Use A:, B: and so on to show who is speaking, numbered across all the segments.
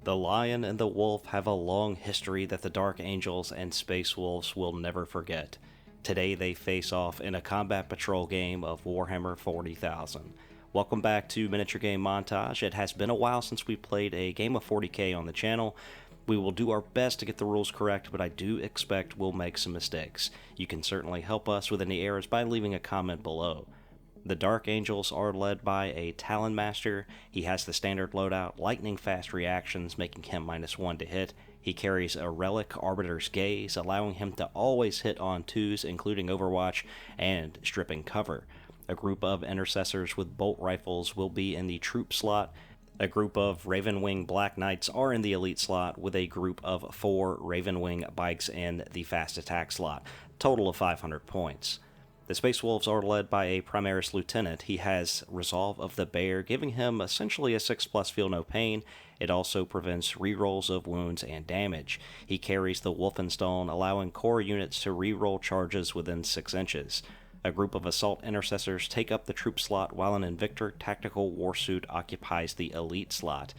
A: The Lion and the Wolf have a long history that the Dark Angels and Space Wolves will never forget. Today they face off in a combat patrol game of Warhammer 40,000. Welcome back to Miniature Game Montage. It has been a while since we played a game of 40k on the channel. We will do our best to get the rules correct, but I do expect we'll make some mistakes. You can certainly help us with any errors by leaving a comment below. The Dark Angels are led by a Talon Master. He has the standard loadout, lightning fast reactions, making him -1 to hit. He carries a relic, Arbiter's Gaze, allowing him to always hit on 2s, including Overwatch and stripping cover. A group of intercessors with bolt rifles will be in the troop slot. A group of Ravenwing Black Knights are in the elite slot, with a group of 4 Ravenwing bikes in the fast attack slot. Total of 500 points. The Space Wolves are led by a Primaris Lieutenant. He has Resolve of the Bear, giving him essentially a 6+ Feel No Pain. It also prevents rerolls of wounds and damage. He carries the Wolfenstone, allowing core units to reroll charges within 6 inches. A group of Assault Intercessors take up the troop slot, while an Invictor Tactical Warsuit occupies the elite slot.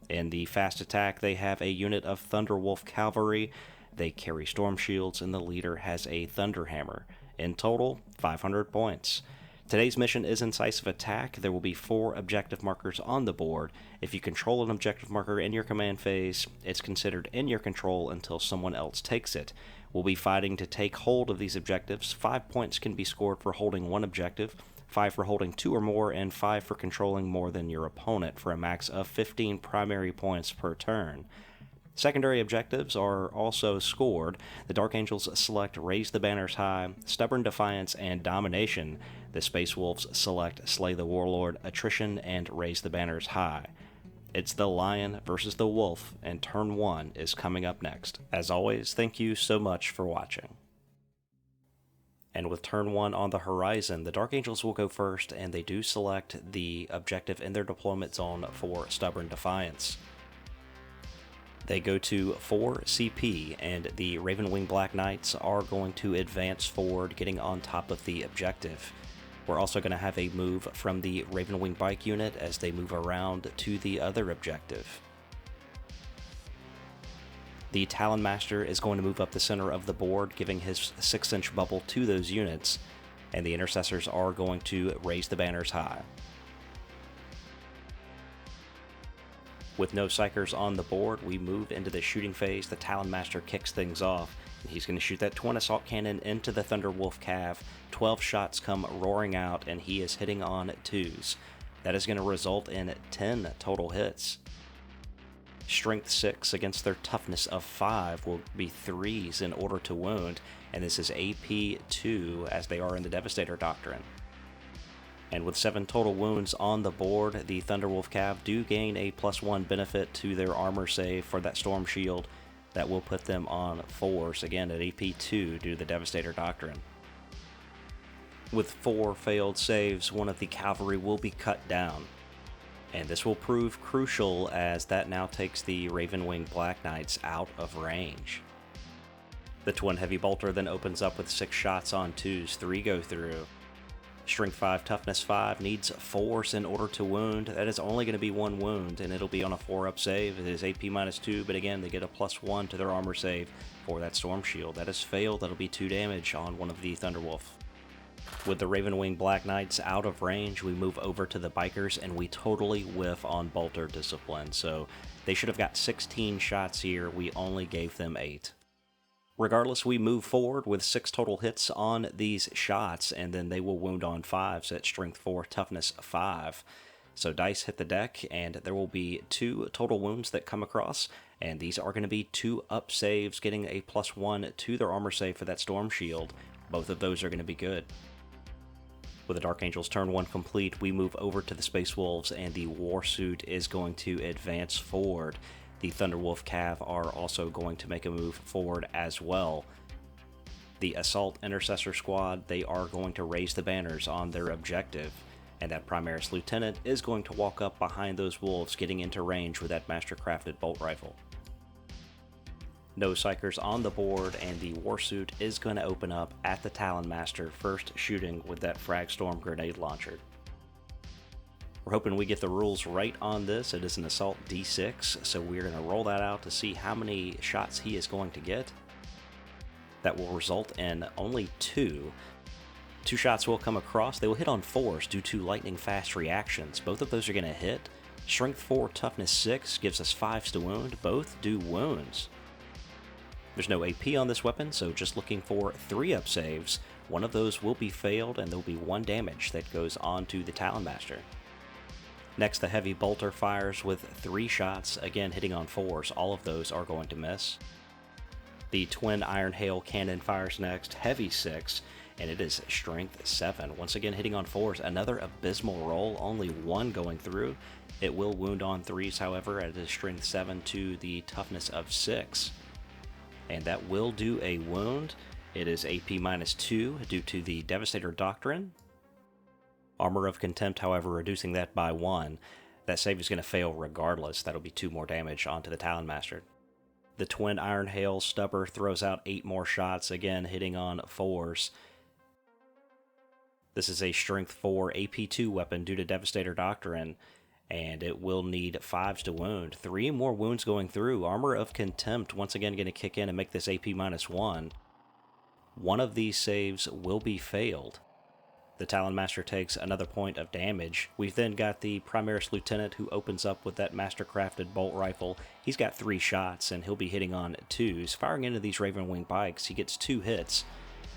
A: In the fast attack, they have a unit of Thunderwolf Cavalry. They carry Storm Shields, and the leader has a Thunderhammer. In total, 500 points. Today's mission is Incisive Attack. There will be 4 objective markers on the board. If you control an objective marker in your command phase, it's considered in your control until someone else takes it. We'll be fighting to take hold of these objectives. 5 points can be scored for holding 1 objective, 5 for holding 2 or more, and 5 for controlling more than your opponent, for a max of 15 primary points per turn. Secondary objectives are also scored. The Dark Angels select Raise the Banners High, Stubborn Defiance, and Domination. The Space Wolves select Slay the Warlord, Attrition, and Raise the Banners High. It's the Lion versus the Wolf, and turn 1 is coming up next. As always, thank you so much for watching. And with turn 1 on the horizon, the Dark Angels will go first, and they do select the objective in their deployment zone for Stubborn Defiance. They go to 4 CP, and the Ravenwing Black Knights are going to advance forward, getting on top of the objective. We're also going to have a move from the Ravenwing Bike unit as they move around to the other objective. The Talon Master is going to move up the center of the board, giving his 6-inch bubble to those units, and the Intercessors are going to raise the banners high. With no Psychers on the board, we move into the shooting phase. The Talon Master kicks things off. He's going to shoot that Twin Assault Cannon into the Thunderwolf Cav. 12 shots come roaring out, and he is hitting on 2s. That is going to result in 10 total hits. Strength 6 against their toughness of 5 will be 3s in order to wound, and this is AP 2 as they are in the Devastator Doctrine. And with 7 total wounds on the board, the Thunderwolf Cav do gain a +1 benefit to their armor save for that Storm Shield. That will put them on 4s, again at AP 2 due to the Devastator Doctrine. With 4 failed saves, one of the cavalry will be cut down. And this will prove crucial, as that now takes the Ravenwing Black Knights out of range. The Twin Heavy Bolter then opens up with 6 shots on 2s, 3 go through. Strength 5, Toughness 5 needs 4s in order to wound. That is only going to be 1 wound, and it'll be on a 4-up save. It is AP -2, but again, they get a +1 to their armor save for that Storm Shield. That is failed. That'll be 2 damage on one of the Thunderwolf. With the Ravenwing Black Knights out of range, we move over to the Bikers, and we totally whiff on Bolter Discipline. So they should have got 16 shots here. We only gave them 8. Regardless, we move forward with 6 total hits on these shots, and then they will wound on 5s at Strength 4, Toughness 5. So dice hit the deck, and there will be 2 total wounds that come across, and these are going to be 2 up saves, getting a +1 to their armor save for that Storm Shield. Both of those are going to be good. With the Dark Angels turn 1 complete, we move over to the Space Wolves, and the Warsuit is going to advance forward. The Thunderwolf Cav are also going to make a move forward as well. The Assault Intercessor Squad, they are going to raise the banners on their objective, and that Primaris Lieutenant is going to walk up behind those wolves, getting into range with that Mastercrafted Bolt Rifle. No Psychers on the board, and the Warsuit is going to open up at the Talon Master, first shooting with that Frag Storm Grenade Launcher. We're hoping we get the rules right on this. It is an assault D6, so we're going to roll that out to see how many shots he is going to get. That will result in only 2. 2 shots will come across. They will hit on 4s due to lightning fast reactions. Both of those are going to hit. Strength 4, toughness 6 gives us 5s to wound. Both do wounds. There's no AP on this weapon, so just looking for 3-up saves. One of those will be failed, and there will be 1 damage that goes on to the Talonmaster. Next, the heavy bolter fires with 3 shots, again hitting on 4s. All of those are going to miss. The twin iron hail cannon fires next, heavy 6, and it is strength 7. Once again hitting on 4s, another abysmal roll, only 1 going through. It will wound on 3s, however, at a strength 7 to the toughness of 6. And that will do a wound. It is AP -2 due to the Devastator Doctrine. Armor of Contempt, however, reducing that by 1. That save is going to fail regardless. That'll be 2 more damage onto the Talonmaster. The twin Iron Hail Stubber throws out 8 more shots, again hitting on 4s. This is a Strength 4 AP2 weapon due to Devastator Doctrine, and it will need 5s to wound. 3 more wounds going through. Armor of Contempt once again going to kick in and make this AP -1. One of these saves will be failed. The Talonmaster takes another point of damage. We've then got the Primaris Lieutenant who opens up with that master-crafted bolt rifle. He's got 3 shots, and he'll be hitting on 2s. Firing into these Ravenwing bikes, he gets 2 hits,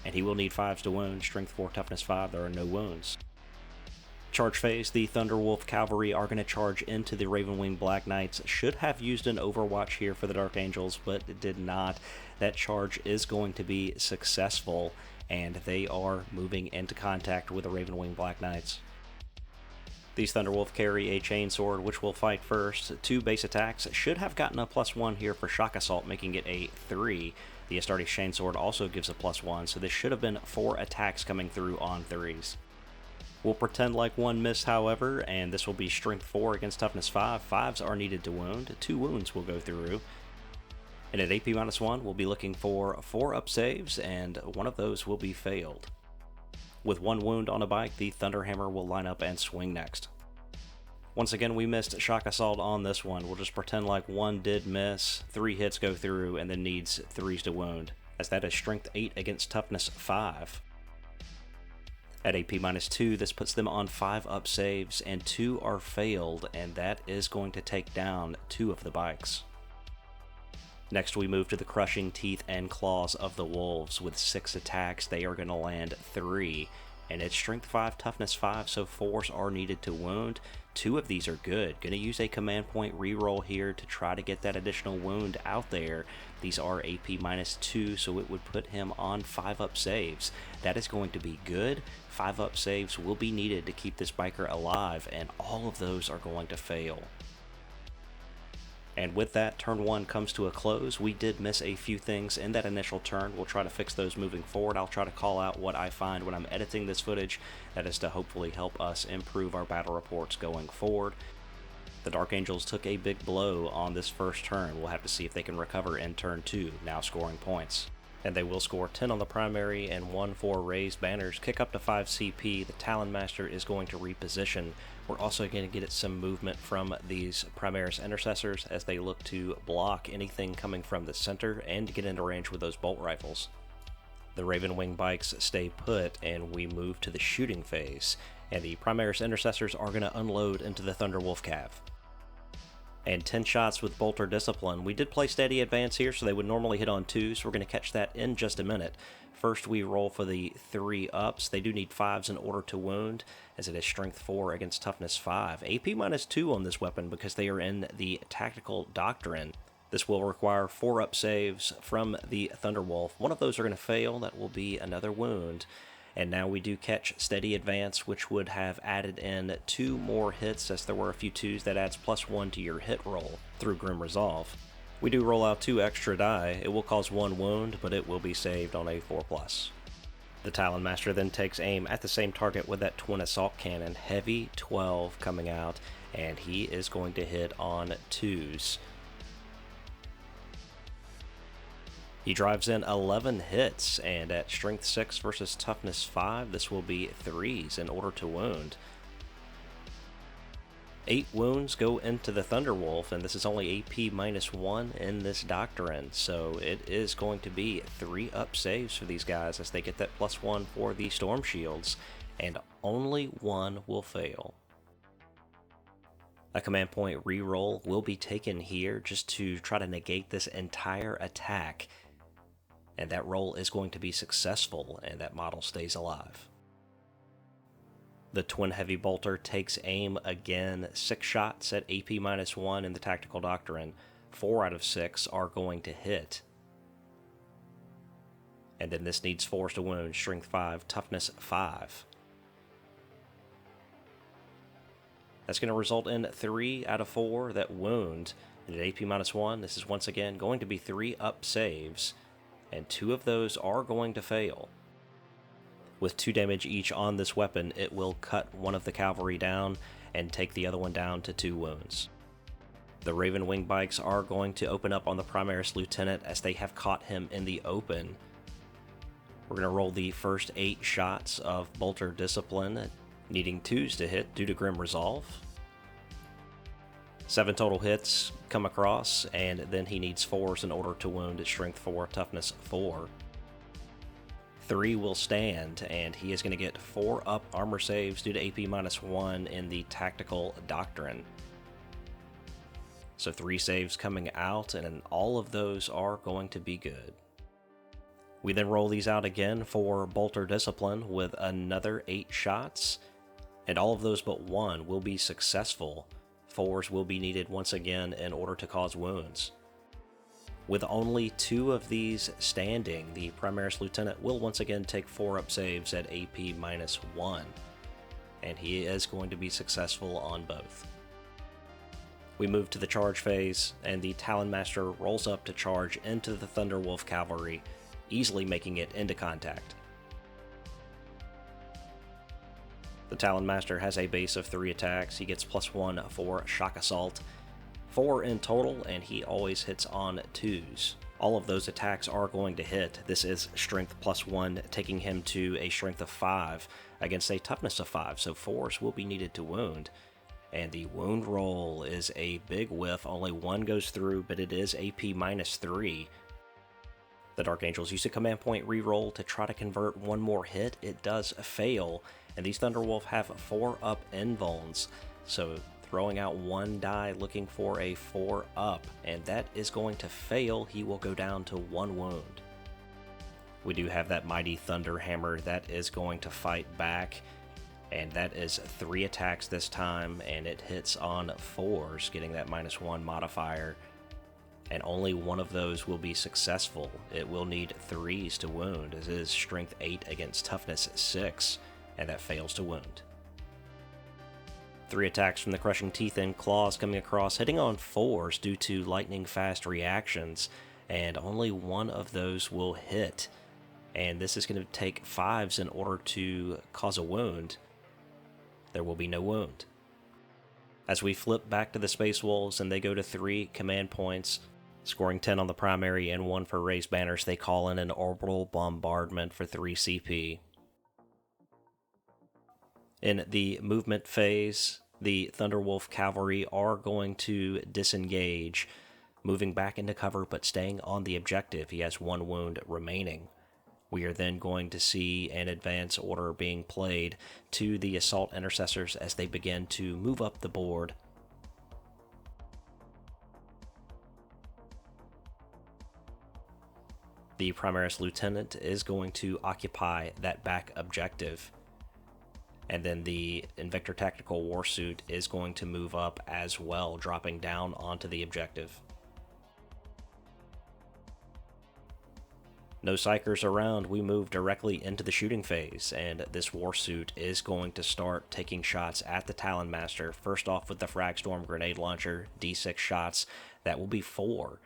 A: and he will need 5s to wound. Strength 4, toughness 5, there are no wounds. Charge phase, the Thunderwolf Cavalry are going to charge into the Ravenwing Black Knights. Should have used an Overwatch here for the Dark Angels, but it did not. That charge is going to be successful, and they are moving into contact with the Ravenwing Black Knights. These Thunderwolf carry a Chainsword, which will fight first. 2 base attacks. Should have gotten a +1 here for Shock Assault, making it a 3. The Astartes Chainsword also gives a +1, so this should have been 4 attacks coming through on 3s. We'll pretend like 1 missed, however, and this will be Strength 4 against Toughness 5. 5s are needed to wound. 2 wounds will go through. And at AP -1, we'll be looking for 4-up saves, and 1 of those will be failed. With 1 wound on a bike, the Thunderhammer will line up and swing next. Once again, we missed Shock Assault on this one. We'll just pretend like 1 did miss, 3 hits go through, and then needs 3s to wound, as that is Strength 8 against Toughness 5. At AP -2, this puts them on 5-up saves, and 2 are failed, and that is going to take down 2 of the bikes. Next, we move to the Crushing Teeth and Claws of the Wolves. With 6 attacks, they are going to land 3, and it's Strength 5, Toughness 5, so 4s are needed to wound. 2 of these are good. Going to use a command point reroll here to try to get that additional wound out there. These are AP -2, so it would put him on 5-up saves. That is going to be good. 5-up saves will be needed to keep this biker alive, and all of those are going to fail. And with that, turn 1 comes to a close. We did miss a few things in that initial turn. We'll try to fix those moving forward. I'll try to call out what I find when I'm editing this footage. That is to hopefully help us improve our battle reports going forward. The Dark Angels took a big blow on this first turn. We'll have to see if they can recover in turn 2, now scoring points. And they will score 10 on the primary and 1 for raised banners. Kick up to 5 CP. The Talonmaster is going to reposition. We're also going to get some movement from these Primaris Intercessors as they look to block anything coming from the center and get into range with those bolt rifles. The Ravenwing bikes stay put, and we move to the shooting phase. And the Primaris Intercessors are going to unload into the Thunderwolf Cav. And 10 shots with Bolter Discipline. We did play Steady Advance here, so they would normally hit on 2, so we're going to catch that in just a minute. First, we roll for the 3 ups. They do need 5s in order to wound, as it is Strength 4 against Toughness 5. AP -2 on this weapon because they are in the Tactical Doctrine. This will require 4-up saves from the Thunderwolf. 1 of those are going to fail. That will be another wound. And now we do catch Steady Advance, which would have added in 2 more hits, as there were a few 2s. That adds +1 to your hit roll through Grim Resolve. We do roll out 2 extra die. It will cause 1 wound, but it will be saved on a 4+. The Talonmaster then takes aim at the same target with that twin assault cannon, heavy 12 coming out, and he is going to hit on 2s. He drives in 11 hits, and at Strength 6 versus Toughness 5, this will be 3s in order to wound. 8 wounds go into the Thunderwolf, and this is only AP -1 in this Doctrine, so it is going to be 3 up saves for these guys as they get that +1 for the Storm Shields, and only 1 will fail. A command point reroll will be taken here just to try to negate this entire attack, and that roll is going to be successful, and that model stays alive. The Twin Heavy Bolter takes aim again, 6 shots at AP -1 in the Tactical Doctrine. 4 out of 6 are going to hit. And then this needs Force to wound, Strength 5, Toughness 5. That's going to result in 3 out of 4 that wound. And at AP -1, this is once again going to be 3 up saves, and 2 of those are going to fail. With 2 damage each on this weapon, it will cut one of the cavalry down and take the other one down to 2 wounds. The Raven Wing Bikes are going to open up on the Primaris Lieutenant as they have caught him in the open. We're going to roll the first 8 shots of Bolter Discipline, needing 2s to hit due to Grim Resolve. 7 total hits come across, and then he needs 4s in order to wound at Strength 4, Toughness 4. 3 will stand, and he is going to get 4 up armor saves due to AP -1 in the Tactical Doctrine. So 3 saves coming out, and all of those are going to be good. We then roll these out again for Bolter Discipline with another 8 shots, and all of those but 1 will be successful. 4s will be needed once again in order to cause wounds. With only 2 of these standing, the Primaris Lieutenant will once again take 4 up saves at AP -1, and he is going to be successful on both. We move to the charge phase, and the Talon Master rolls up to charge into the Thunderwolf Cavalry, easily making it into contact. The Talon Master has a base of 3 attacks. He gets +1 for Shock Assault, 4 in total, and he always hits on 2s. All of those attacks are going to hit. This is Strength +1, taking him to a Strength of 5 against a Toughness of 5, so 4s will be needed to wound. And the wound roll is a big whiff. Only 1 goes through, but it is AP -3. The Dark Angels use a command point reroll to try to convert 1 more hit. It does fail, and these Thunderwolf have 4 up invulns, so throwing out 1 die looking for a 4 up, and that is going to fail. He will go down to 1 wound. We do have that Mighty Thunder Hammer that is going to fight back, and that is 3 attacks this time, and it hits on 4s, getting that -1 modifier. And only 1 of those will be successful. It will need 3s to wound, as it is Strength 8 against Toughness 6, and that fails to wound. 3 attacks from the Crushing Teeth and Claws coming across, hitting on 4s due to lightning-fast reactions, and only 1 of those will hit. And this is going to take 5s in order to cause a wound. There will be no wound. As we flip back to the Space Wolves and they go to 3 command points, scoring 10 on the primary and 1 for raised banners, they call in an Orbital Bombardment for 3 CP. In the movement phase, the Thunderwolf Cavalry are going to disengage, moving back into cover but staying on the objective. He has 1 wound remaining. We are then going to see an advance order being played to the Assault Intercessors as they begin to move up the board. The Primaris Lieutenant is going to occupy that back objective, and then the Invictor Tactical Warsuit is going to move up as well, dropping down onto the objective. No psychers around, we move directly into the shooting phase, and this Warsuit is going to start taking shots at the Talon Master. First off with the Fragstorm Grenade Launcher, D6 shots, that will be 4.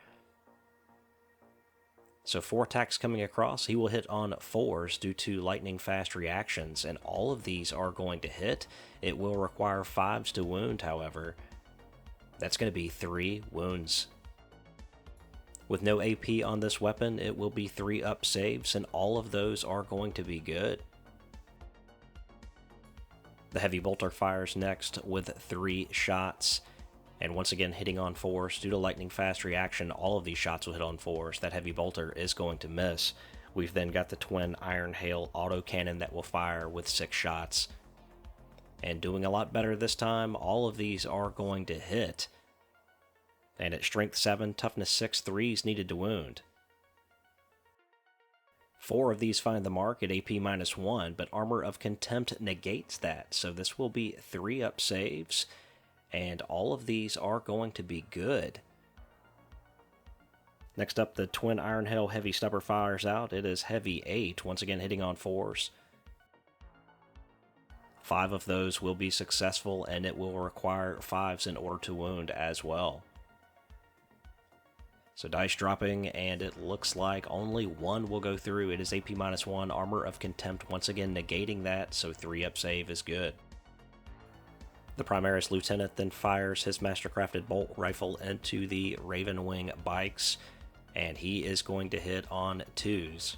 A: So 4 attacks coming across, he will hit on 4s due to lightning-fast reactions, and all of these are going to hit. It will require 5s to wound, however. That's going to be 3 wounds. With no AP on this weapon, it will be 3 up saves, and all of those are going to be good. The heavy bolter fires next with 3 shots, and once again hitting on 4s. Due to lightning fast reaction, all of these shots will hit on 4s. That heavy bolter is going to miss. We've then got the twin iron hail autocannon that will fire with 6 shots. And doing a lot better this time, all of these are going to hit. And at strength 7, toughness 6, 3s needed to wound. 4 of these find the mark at AP -1, but Armor of Contempt negates that, so this will be 3 up saves, and all of these are going to be good. Next up, the Twin Iron Hail Heavy Stubber fires out. It is Heavy 8, once again hitting on 4s. 5 of those will be successful, and it will require 5s in order to wound as well. So dice dropping, and it looks like only 1 will go through. It is AP -1, Armor of Contempt once again negating that, so 3 up save is good. The Primaris Lieutenant then fires his Mastercrafted Bolt Rifle into the Raven Wing bikes, and he is going to hit on 2s.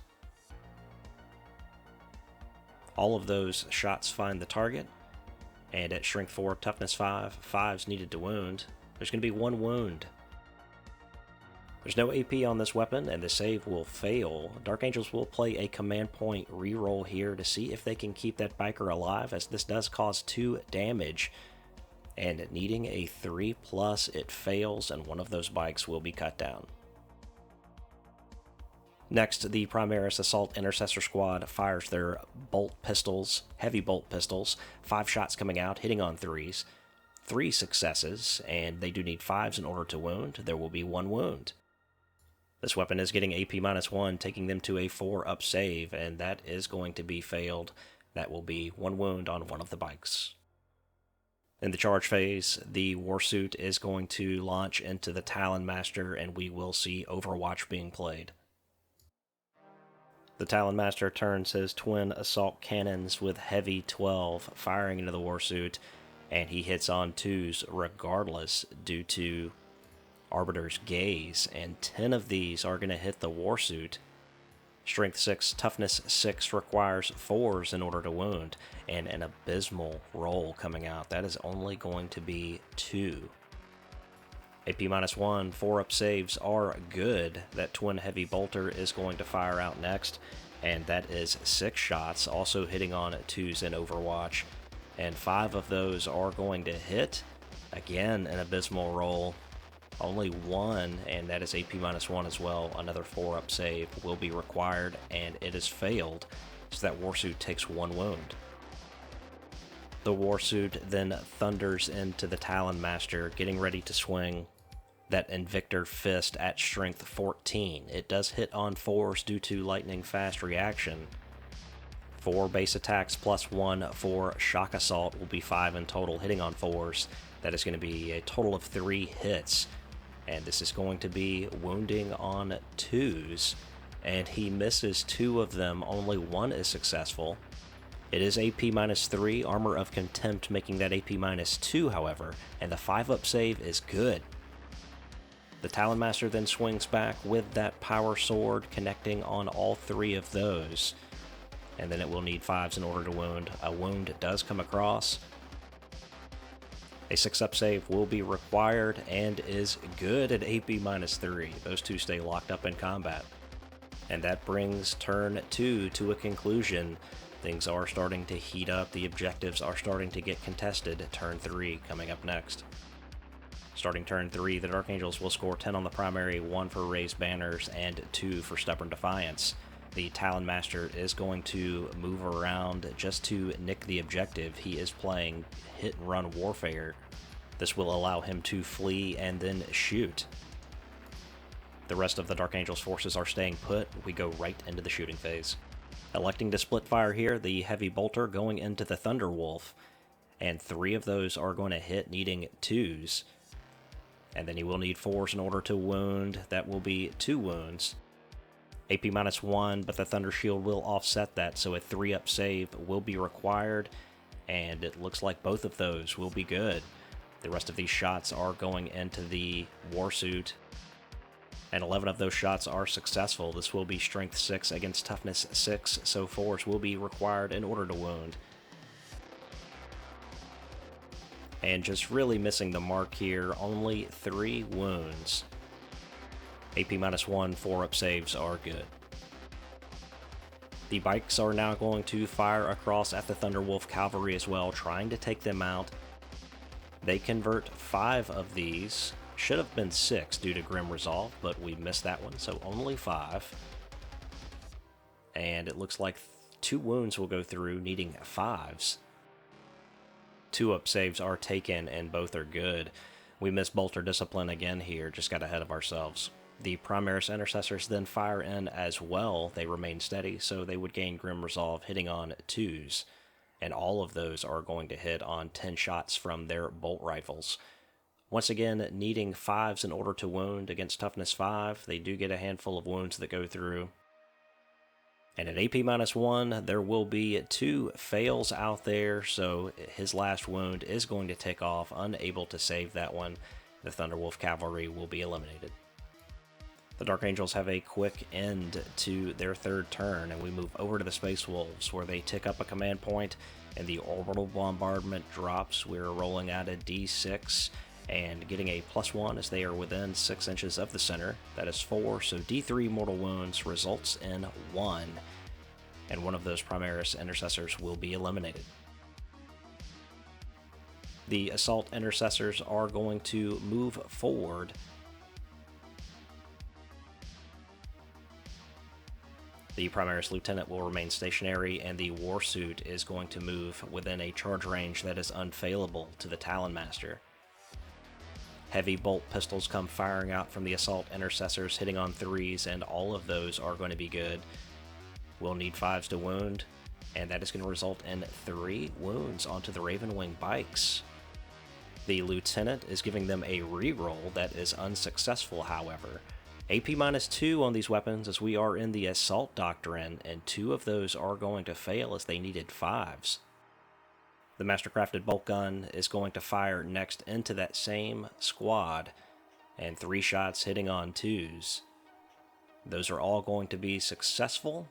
A: All of those shots find the target, and at strength 4, toughness 5, 5s needed to wound. There's going to be 1 wound. There's no AP on this weapon, and the save will fail. Dark Angels will play a command point reroll here to see if they can keep that biker alive, as this does cause 2 damage. And needing a 3+, it fails, and one of those bikes will be cut down. Next, the Primaris Assault Intercessor Squad fires their bolt pistols, heavy bolt pistols, 5 shots coming out, hitting on 3s. 3 successes, and they do need 5s in order to wound. There will be 1 wound. This weapon is getting AP -1, taking them to a 4 up save, and that is going to be failed. That will be 1 wound on one of the bikes. In the charge phase, the Warsuit is going to launch into the Talon Master, and we will see Overwatch being played. The Talon Master turns his twin assault cannons with heavy 12, firing into the Warsuit, and he hits on 2s regardless due to Arbiter's Gaze, and 10 of these are going to hit the Warsuit. Strength 6, toughness 6 requires 4s in order to wound, and an abysmal roll coming out. That is only going to be 2. AP -1, 4 up saves are good. That twin heavy bolter is going to fire out next, and that is 6 shots, also hitting on 2s in Overwatch, and 5 of those are going to hit. Again, an abysmal roll. Only 1, and that is AP -1 as well. Another 4 up save will be required, and it is failed, so that Warsuit takes 1 wound. The Warsuit then thunders into the Talon Master, getting ready to swing that Invictor Fist at strength 14. It does hit on 4s due to lightning fast reaction. 4 base attacks plus 1 for Shock Assault will be 5 in total, hitting on 4s. That is going to be a total of 3 hits. And this is going to be wounding on 2s, and he misses 2 of them. Only 1 is successful. It is AP -3, Armor of Contempt making that AP -2, however, and the 5 up save is good. The Talon Master then swings back with that Power Sword, connecting on all 3 of those, and then it will need 5s in order to wound. A wound does come across. A 6 up save will be required and is good at AP -3. Those 2 stay locked up in combat. And that brings turn 2 to a conclusion. Things are starting to heat up. The objectives are starting to get contested. Turn 3 coming up next. Starting turn 3, the Dark Angels will score 10 on the primary, 1 for Raised Banners, and 2 for Stubborn Defiance. The Talon Master is going to move around just to nick the objective. He is playing hit and run warfare. This will allow him to flee and then shoot. The rest of the Dark Angels forces are staying put. We go right into the shooting phase. Electing to split fire here, the Heavy Bolter going into the Thunderwolf, and 3 of those are going to hit, needing 2s. And then he will need 4s in order to wound. That will be 2 wounds. AP -1, but the Thunder Shield will offset that, so a 3 up save will be required, and it looks like both of those will be good. The rest of these shots are going into the Warsuit, and 11 of those shots are successful. This will be Strength 6 against Toughness 6, so 4s will be required in order to wound. And just really missing the mark here, only 3 wounds. AP-1, 4-up saves are good. The bikes are now going to fire across at the Thunderwolf Cavalry as well, trying to take them out. They convert 5 of these. Should have been 6 due to Grim Resolve, but we missed that one, so only 5. And it looks like 2 wounds will go through, needing 5s. 2-up saves are taken, and both are good. We missed Bolter Discipline again here, just got ahead of ourselves. The Primaris Intercessors then fire in as well. They remain steady, so they would gain Grim Resolve, hitting on 2s. And all of those are going to hit on 10 shots from their bolt rifles. Once again, needing 5s in order to wound against Toughness 5. They do get a handful of wounds that go through. And at AP-1, there will be 2 fails out there, so his last wound is going to tick off, unable to save that one. The Thunderwolf Cavalry will be eliminated. The Dark Angels have a quick end to their 3rd turn, and we move over to the Space Wolves, where they tick up a command point, and the Orbital Bombardment drops. We're rolling out a D6, and getting a +1 as they are within 6 inches of the center. That is 4, so D3 mortal wounds results in 1, and one of those Primaris Intercessors will be eliminated. The Assault Intercessors are going to move forward. The Primaris Lieutenant will remain stationary, and the Warsuit is going to move within a charge range that is unfailable to the Talon Master. Heavy bolt pistols come firing out from the Assault Intercessors, hitting on 3s, and all of those are going to be good. We'll need 5s to wound, and that is going to result in 3 wounds onto the Ravenwing bikes. The Lieutenant is giving them a reroll that is unsuccessful, however. AP-2 on these weapons, as we are in the Assault Doctrine, and 2 of those are going to fail as they needed 5s. The Mastercrafted Bolt Gun is going to fire next into that same squad, and 3 shots hitting on 2s. Those are all going to be successful,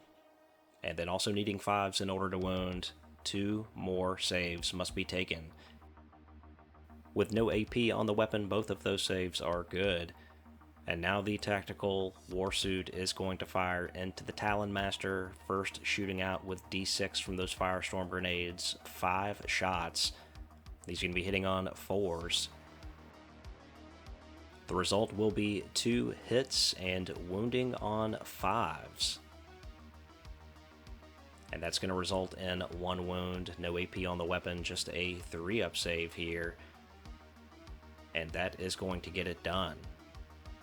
A: and then also needing 5s in order to wound. 2 more saves must be taken. With no AP on the weapon, both of those saves are good. And now the Tactical Warsuit is going to fire into the Talon Master, first shooting out with D6 from those Firestorm grenades, 5 shots. These are going to be hitting on 4s. The result will be 2 hits and wounding on 5s. And that's going to result in 1 wound, no AP on the weapon, just a 3-up save here. And that is going to get it done.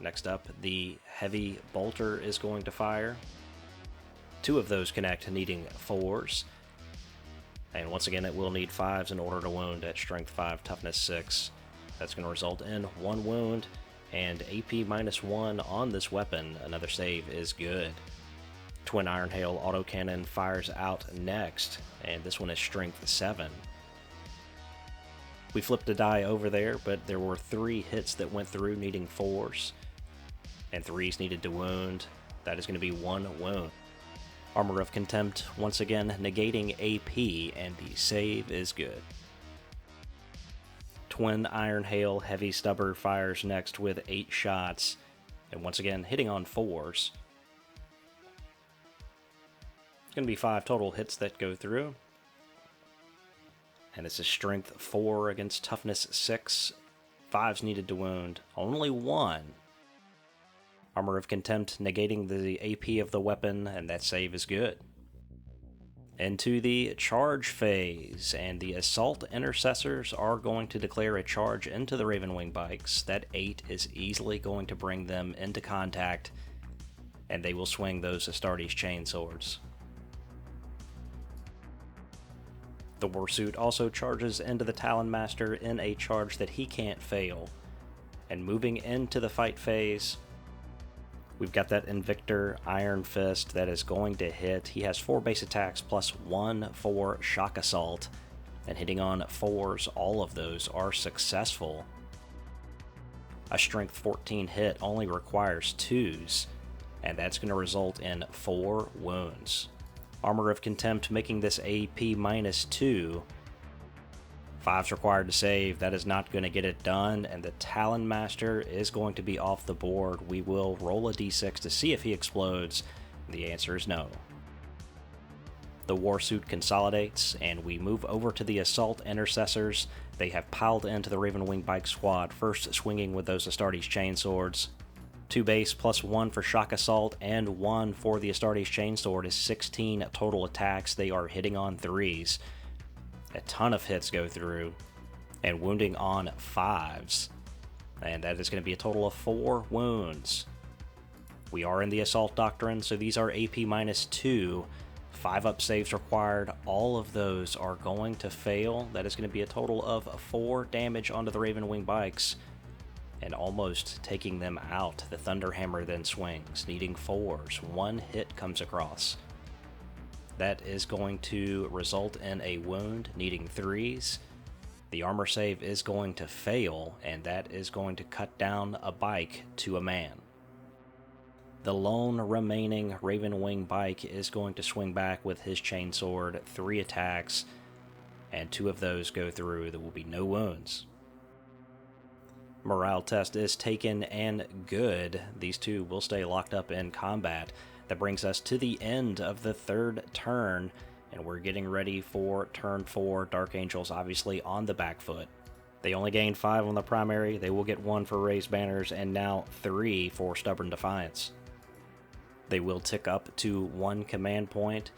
A: Next up, the Heavy Bolter is going to fire. 2 of those connect, needing 4s. And once again, it will need 5s in order to wound at Strength 5, Toughness 6. That's going to result in 1 wound, and AP-1 on this weapon. Another save is good. Twin Iron Hail Autocannon fires out next, and this one is Strength 7. We flipped a die over there, but there were 3 hits that went through, needing 4s. And 3s needed to wound. That is going to be 1 wound. Armor of Contempt, once again, negating AP, and the save is good. Twin Iron Hail Heavy Stubber fires next with 8 shots, and once again, hitting on 4s. It's going to be 5 total hits that go through. And this is Strength 4 against Toughness 6. 5s needed to wound. Only 1. Armor of Contempt negating the AP of the weapon, and that save is good. Into the charge phase, and the Assault Intercessors are going to declare a charge into the Ravenwing bikes. That 8 is easily going to bring them into contact, and they will swing those Astartes chainswords. The Warsuit also charges into the Talon Master in a charge that he can't fail. And moving into the fight phase, we've got that Invictor Iron Fist that is going to hit. He has 4 base attacks plus 1 for Shock Assault. And hitting on 4s, all of those are successful. A Strength 14 hit only requires 2s, and that's going to result in 4 wounds. Armor of Contempt making this AP -2. 5's required to save. That is not going to get it done, and the Talon Master is going to be off the board. We will roll a d6 to see if he explodes. The answer is no. The Warsuit consolidates, and we move over to the Assault Intercessors. They have piled into the Ravenwing Bike Squad, first swinging with those Astartes Chainswords. 2 base plus 1 for Shock Assault and 1 for the Astartes Chainsword is 16 total attacks. They are hitting on 3s. A ton of hits go through, and wounding on 5s. And that is going to be a total of 4 wounds. We are in the Assault Doctrine, so these are AP -2. 5-up saves required. All of those are going to fail. That is going to be a total of 4 damage onto the Ravenwing Bikes, and almost taking them out. The Thunderhammer then swings, needing 4s. 1 hit comes across. That is going to result in a wound, needing 3s. The armor save is going to fail, and that is going to cut down a bike to a man. The lone remaining Ravenwing Bike is going to swing back with his Chainsword, 3 attacks, and 2 of those go through. There will be no wounds. Morale test is taken and good. These 2 will stay locked up in combat. That brings us to the end of the 3rd turn, and we're getting ready for turn 4. Dark Angels obviously on the back foot. They only gained 5 on the primary. They will get 1 for Raised Banners, and now 3 for Stubborn Defiance. They will tick up to 1 command point,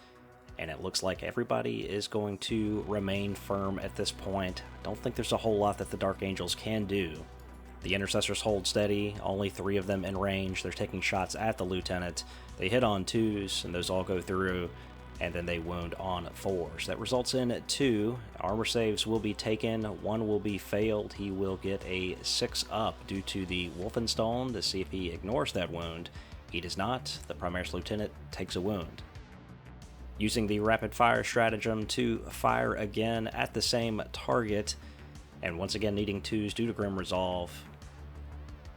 A: and it looks like everybody is going to remain firm at this point. I don't think there's a whole lot that the Dark Angels can do. The Intercessors hold steady, only 3 of them in range. They're taking shots at the Lieutenant. They hit on 2s, and those all go through, and then they wound on 4s. That results in 2. Armor saves will be taken. 1 will be failed. He will get a 6-up due to the Wolfenstone to see if he ignores that wound. He does not. The Primaris Lieutenant takes a wound. Using the rapid fire stratagem to fire again at the same target, and once again needing 2s due to Grim Resolve.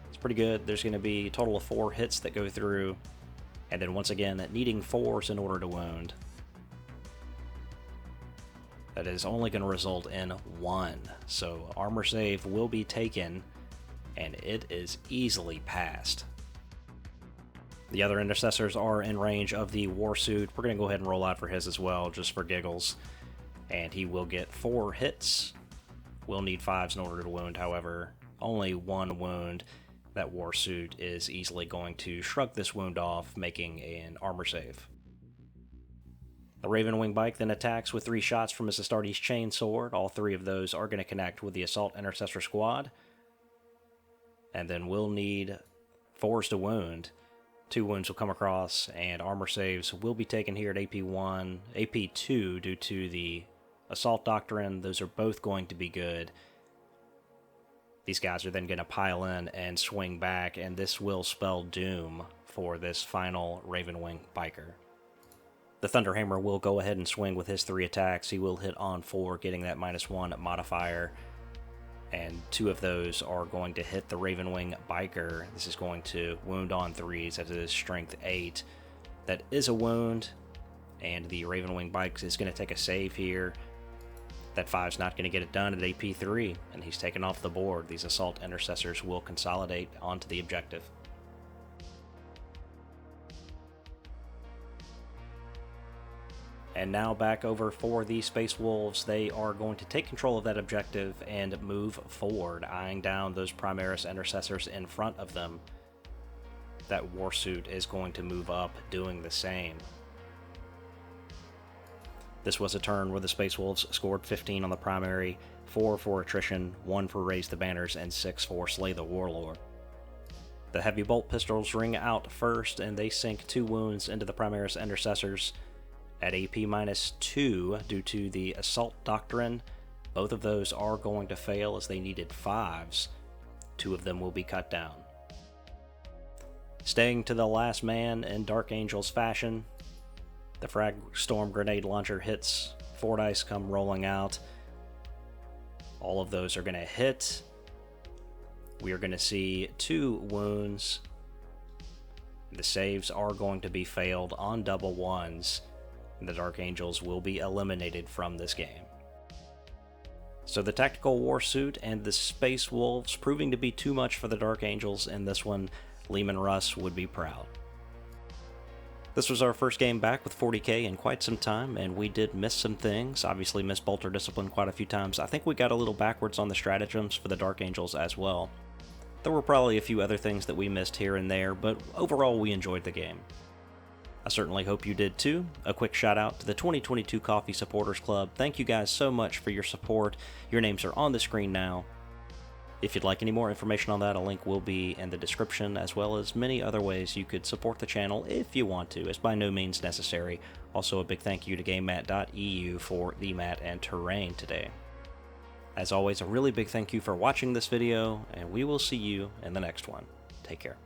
A: It's pretty good. There's going to be a total of 4 hits that go through, and then once again needing 4s in order to wound. That is only going to result in 1. So armor save will be taken, and it is easily passed. The other Intercessors are in range of the Warsuit. We're going to go ahead and roll out for his as well, just for giggles. And he will get 4 hits. Will need 5s in order to wound, however. Only 1 wound. That Warsuit is easily going to shrug this wound off, making an armor save. The Ravenwing Bike then attacks with 3 shots from his Astartes Chainsword. All 3 of those are going to connect with the Assault Intercessor squad. And then we'll need 4s to wound. 2 wounds will come across, and armor saves will be taken here at AP1, AP2 due to the Assault Doctrine. Those are both going to be good. These guys are then going to pile in and swing back, and this will spell doom for this final Ravenwing Biker. The Thunderhammer will go ahead and swing with his 3 attacks. He will hit on 4, getting that -1 modifier. And 2 of those are going to hit the Ravenwing Biker. This is going to wound on 3s, as it is strength 8. That is a wound, and the Ravenwing Bike is going to take a save here. That 5's not going to get it done at AP3, and he's taken off the board. These Assault Intercessors will consolidate onto the objective. And now back over for the Space Wolves. They are going to take control of that objective and move forward, eyeing down those Primaris Intercessors in front of them. That Warsuit is going to move up, doing the same. This was a turn where the Space Wolves scored 15 on the primary, 4 for attrition, 1 for Raise the Banners, and 6 for Slay the Warlord. The Heavy Bolt Pistols ring out first, and they sink 2 wounds into the Primaris Intercessors. At AP-2 due to the Assault Doctrine. Both of those are going to fail as they needed 5s. 2 of them will be cut down. Staying to the last man in Dark Angels fashion, the Frag Storm Grenade Launcher hits. 4 dice come rolling out. All of those are going to hit. We are going to see 2 wounds. The saves are going to be failed on double 1s. The Dark Angels will be eliminated from this game. So the Tactical War Suit and the Space Wolves proving to be too much for the Dark Angels in this one. Leman Russ would be proud. This was our first game back with 40k in quite some time, and we did miss some things. Obviously missed Bolter Discipline quite a few times. I think we got a little backwards on the stratagems for the Dark Angels as well. There were probably a few other things that we missed here and there, but overall we enjoyed the game. I certainly hope you did too. A quick shout out to the 2022 Coffee Supporters Club. Thank you guys so much for your support. Your names are on the screen now. If you'd like any more information on that, a link will be in the description, as well as many other ways you could support the channel if you want to. It's by no means necessary. Also a big thank you to GameMat.eu for the mat and terrain today. As always, a really big thank you for watching this video, and we will see you in the next one. Take care.